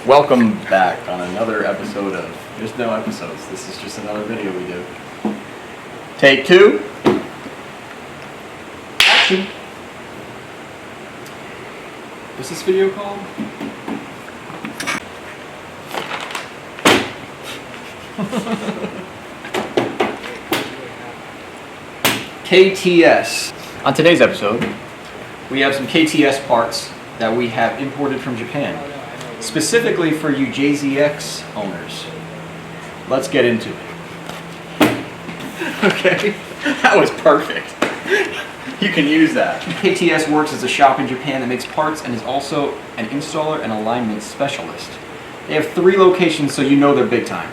Welcome back on another episode of, there's no episodes, this is just another video we do. Take two. Action. What's this video called? KTS. On today's episode, we have some KTS parts that we have imported from Japan, specifically for you JZX owners. Let's get into it. Okay, that was perfect. You can use that. KTS works as a shop in Japan that makes parts and is also an installer and alignment specialist. They have 3 locations, so you know they're big time.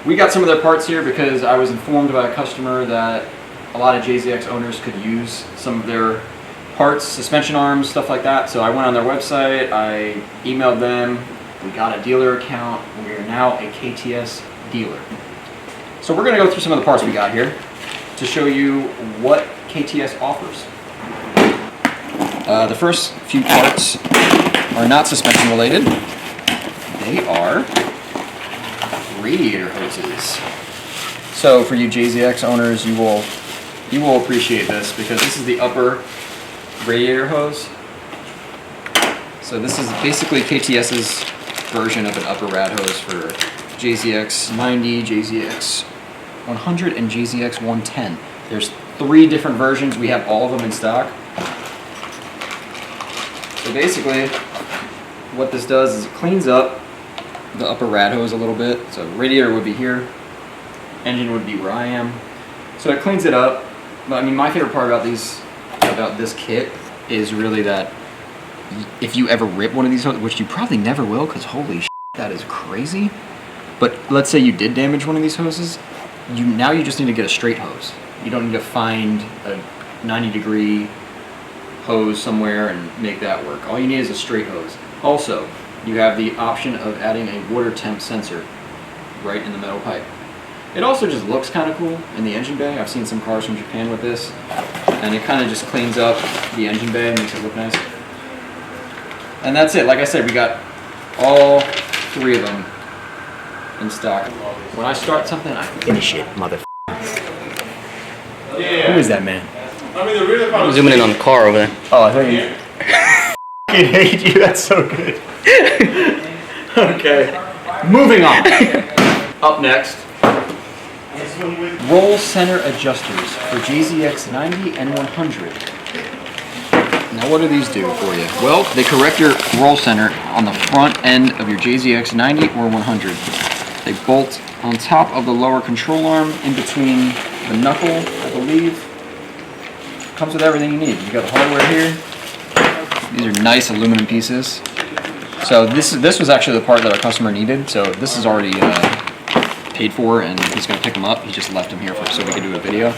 We got some of their parts here because I was informed by a customer that a lot of JZX owners could use some of their parts, suspension arms, stuff like that. So I went on their website, I emailed them, we got a dealer account, and we are now a KTS dealer. So we're going to go through some of the parts we got here to show you what KTS offers. The first few parts are not suspension related. They are radiator hoses. So for you JZX owners, you will appreciate this because this is the upper radiator hose. So this is basically KTS's version of an upper rad hose for JZX 90, JZX 100, and JZX 110. There's 3 different versions. We have all of them in stock. So basically, what this does is it cleans up the upper rad hose a little bit. So radiator would be here, engine would be where I am. So it cleans it up. But I mean, my favorite part about this kit is really that if you ever rip one of these hoses, which you probably never will, because holy shit, that is crazy. But let's say you did damage one of these hoses, now you just need to get a straight hose. You don't need to find a 90-degree hose somewhere and make that work. All you need is a straight hose. Also, you have the option of adding a water temp sensor right in the metal pipe. It also just looks kind of cool in the engine bay. I've seen some cars from Japan with this, and it kind of just cleans up the engine bay and makes it look nice. And that's it. Like I said, we got all 3 of them in stock. When I start something, I finish it, motherfucker. Yeah. Who is that man? I'm zooming in on the car over there. Oh, I thought you... I hate you, that's so good. Okay, moving on. Up next, roll center adjusters for JZX 90 and 100. Now what do these do for you? Well, they correct your roll center on the front end of your JZX 90 or 100. They bolt on top of the lower control arm in between the knuckle, I believe. Comes with everything you need. You got the hardware here. These are nice aluminum pieces. So this was actually the part that our customer needed. So this is already paid for, and he's going to pick them up. He just left them here so we could do a video.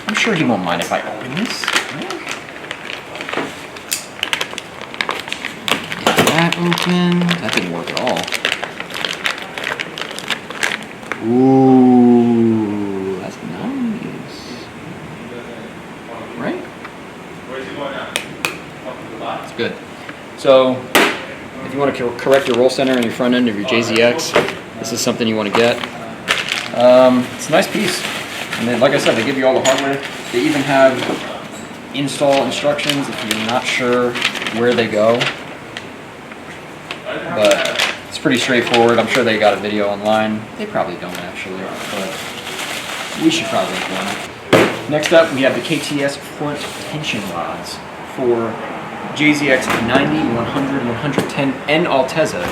I'm sure he won't mind if I open this. Get that open. That didn't work at all. Ooh, that's nice. Right? It's good. So, if you want to correct your roll center and your front end of your JZX, this is something you want to get. It's a nice piece. And then, like I said, they give you all the hardware. They even have install instructions if you're not sure where they go. But it's pretty straightforward. I'm sure they got a video online. They probably don't actually, but we should probably make one. Next up, we have the KTS front tension rods for JZX 90, 100, 110, and Altezza.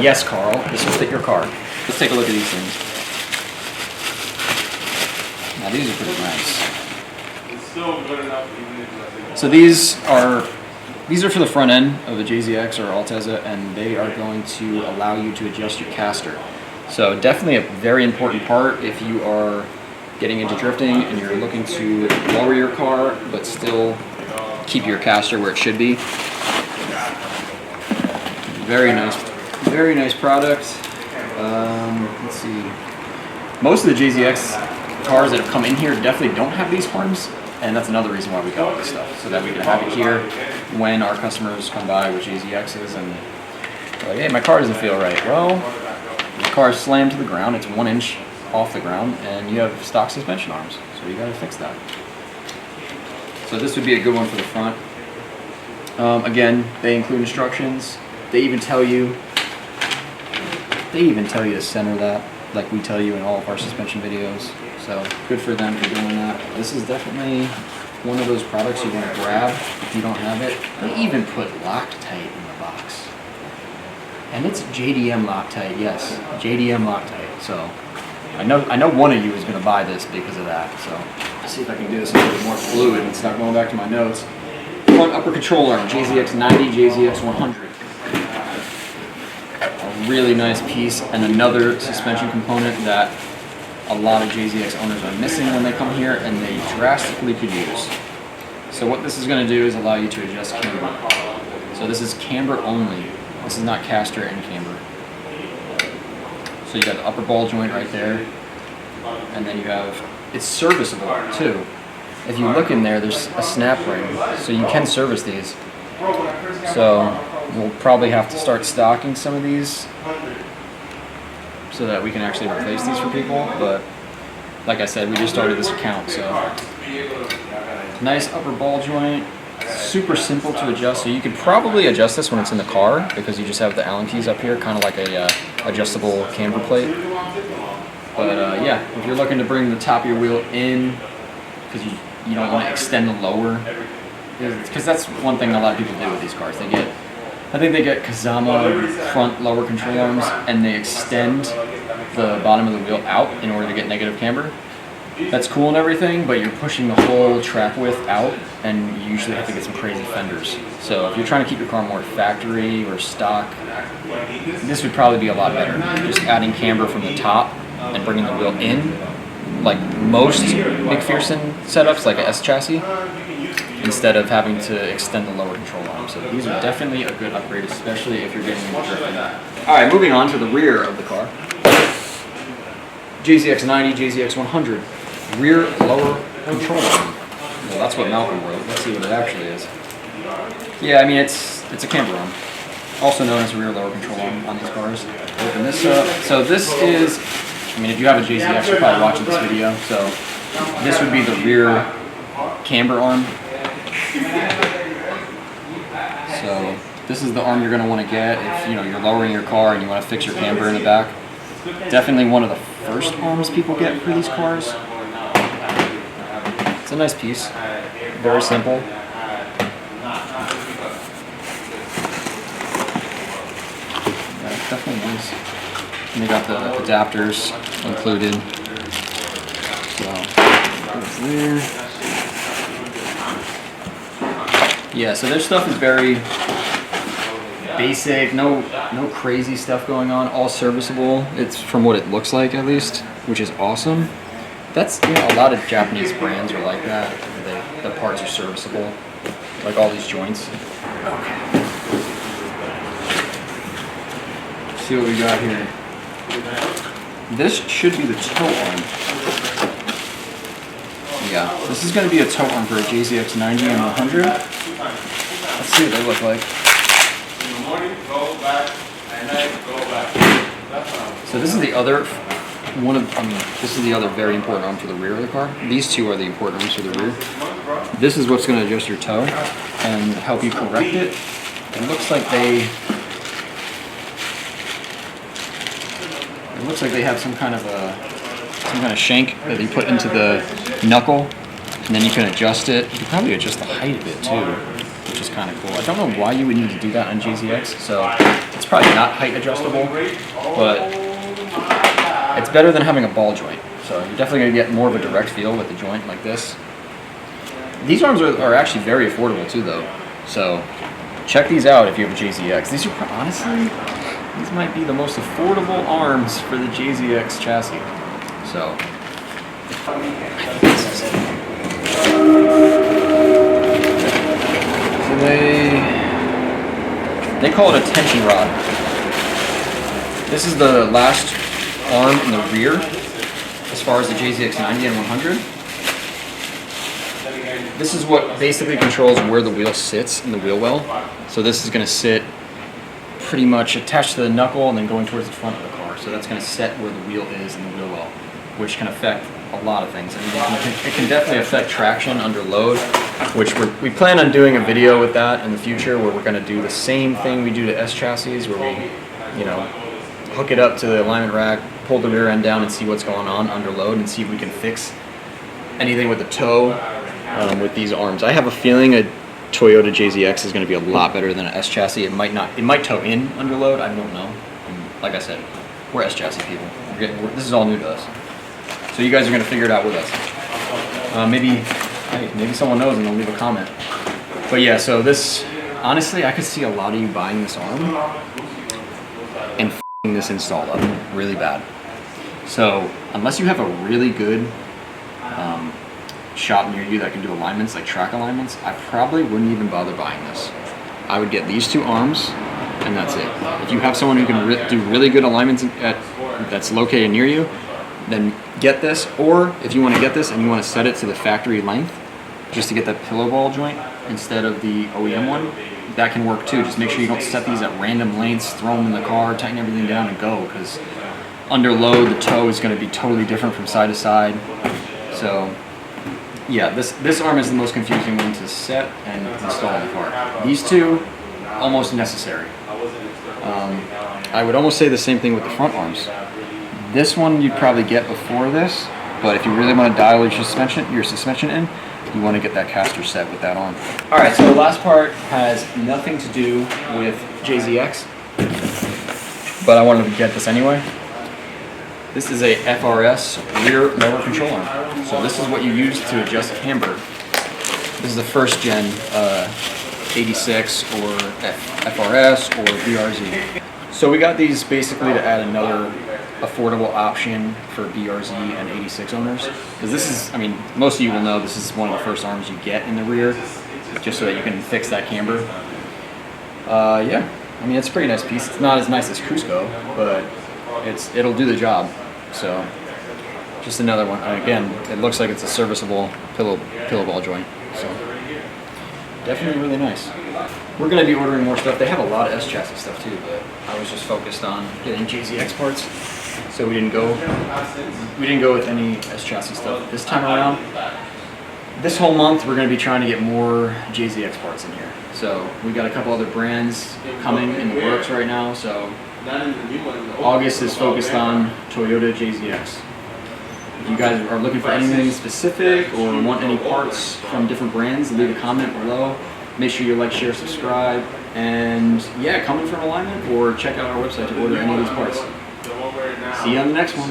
Yes, Carl, this will fit your car. Let's take a look at these things. Now these are pretty nice. So these are for the front end of the JZX or Altezza, and they are going to allow you to adjust your caster. So definitely a very important part if you are getting into drifting and you're looking to lower your car but still keep your caster where it should be. Very nice product. Let's see. Most of the JZX cars that have come in here definitely don't have these harms, and that's another reason why we got all this stuff, so that we can have it here when our customers come by with JZXs and Like, hey, my car doesn't feel right. Well, your car is slammed to the ground. It's 1 inch off the ground, and you have stock suspension arms. So you got to fix that. So this would be a good one for the front. Again, they include instructions. They even tell you to center that, like we tell you in all of our suspension videos. So good for them for doing that. This is definitely one of those products you want to grab if you don't have it. They even put Loctite in the box. And it's JDM Loctite, yes, JDM Loctite. So I know one of you is going to buy this because of that. So let's see if I can do this a little bit more fluid and start going back to my notes. Front upper control arm, JZX 90, JZX 100. A really nice piece, and another suspension component that a lot of JZX owners are missing when they come here, and they drastically could use. So what this is going to do is allow you to adjust camber. So this is camber only. This is not caster and camber. So you got the upper ball joint right there, and then you have, it's serviceable too. If you look in there, there's a snap ring, so you can service these. So we'll probably have to start stocking some of these so that we can actually replace these for people. But like I said, we just started this account, so nice upper ball joint, super simple to adjust. So you could probably adjust this when it's in the car because you just have the Allen keys up here, kind of like a adjustable camber plate. But yeah, if you're looking to bring the top of your wheel in, because you don't want to extend the lower, because that's one thing a lot of people do with these cars. I think they get Kazama front lower control arms, and they extend the bottom of the wheel out in order to get negative camber. That's cool and everything, but you're pushing the whole track width out, and you usually have to get some crazy fenders. So if you're trying to keep your car more factory or stock, this would probably be a lot better. Just adding camber from the top and bringing the wheel in, like most McPherson setups, like a S chassis, instead of having to extend the lower control arm. So these are definitely a good upgrade, especially if you're getting into drifting. Alright, moving on to the rear of the car. JZX 90, JZX 100. Rear lower control arm. Well, that's what Malcolm wrote. Let's see what it actually is. Yeah, I mean, it's a camber arm. Also known as a rear lower control arm on these cars. Open this up. So this is, I mean, if you have a JZX, you're probably watching this video. So this would be the rear camber arm. So this is the arm you're going to want to get if you're lowering your car and you want to fix your camber in the back. Definitely one of the first arms people get for these cars. It's a nice piece. Very simple. Yeah, definitely nice. And they got the adapters included. So that's there. Yeah, so their stuff is very basic, no crazy stuff going on, all serviceable. It's from what it looks like, at least, which is awesome. That's, a lot of Japanese brands are like that. The parts are serviceable, like all these joints. Okay. Let's see what we got here. This should be the toe arm. Yeah, this is going to be a toe arm for a JZX 90 and 100. Let's see what they look like. So this is the other this is the other very important arm for the rear of the car. These two are the important arms for the rear. This is what's going to adjust your toe and help you correct it. It looks like they have some kind of shank that they put into the knuckle, and then you can adjust it. You can probably adjust the height of it too, which is kind of cool. I don't know why you would need to do that on JZX, so it's probably not height adjustable, but it's better than having a ball joint. So you're definitely going to get more of a direct feel with the joint like this. These arms are actually very affordable too, though. So check these out if you have a JZX. These are honestly, these might be the most affordable arms for the JZX chassis. So I think this is it. So they call it a tension rod. This is the last arm in the rear as far as the JZX 90 and 100. This is what basically controls where the wheel sits in the wheel well. So this is going to sit pretty much attached to the knuckle and then going towards the front of the car. So that's going to set where the wheel is in the wheel well, which can affect a lot of things. I mean, it can definitely affect traction under load, which we plan on doing a video with that in the future, where we're going to do the same thing we do to S chassis, where we, you know, hook it up to the alignment rack, pull the rear end down and see what's going on under load, and see if we can fix anything with the toe with these arms. I have a feeling a Toyota JZX is going to be a lot better than an S chassis. It might toe in under load. I don't know. And like I said, we're S chassis people. This is all new to us. So you guys are going to figure it out with us. Maybe someone knows and they'll leave a comment. But yeah, so this, honestly, I could see a lot of you buying this arm and f***ing this install up really bad. So unless you have a really good shop near you that can do alignments, like track alignments, I probably wouldn't even bother buying this. I would get these two arms and that's it. If you have someone who can do really good alignments that's located near you, then get this. Or if you want to get this and you want to set it to the factory length, just to get that pillow ball joint instead of the OEM one, that can work too. Just make sure you don't set these at random lengths, throw them in the car, tighten everything down and go, because under load the toe is going to be totally different from side to side. So yeah, this arm is the most confusing one to set and install in the car. These two, almost necessary. I would almost say the same thing with the front arms. This one you'd probably get before this, but if you really want to dial your suspension in, you want to get that caster set with that on. All right, so the last part has nothing to do with JZX, but I wanted to get this anyway. This is a FRS rear lower control arm. So this is what you use to adjust camber. This is the first gen 86 or FRS or BRZ. So we got these basically to add another affordable option for BRZ and 86 owners. Because this is, I mean, most of you will know this is one of the first arms you get in the rear, just so that you can fix that camber. Yeah, I mean, it's a pretty nice piece. It's not as nice as Cusco, but it'll do the job. So just another one. And again, it looks like it's a serviceable pillow ball joint. So definitely really nice. We're going to be ordering more stuff. They have a lot of S chassis stuff too, but I was just focused on getting JZX parts, so we didn't go with any S chassis stuff this time around. This whole month we're going to be trying to get more JZX parts in here. So we got a couple other brands coming in the works right now. So August is focused on Toyota JZX. If you guys are looking for anything specific or want any parts from different brands, leave a comment below. Make sure you like, share, subscribe, and yeah, come in for an alignment or check out our website to order any of these parts. See you on the next one.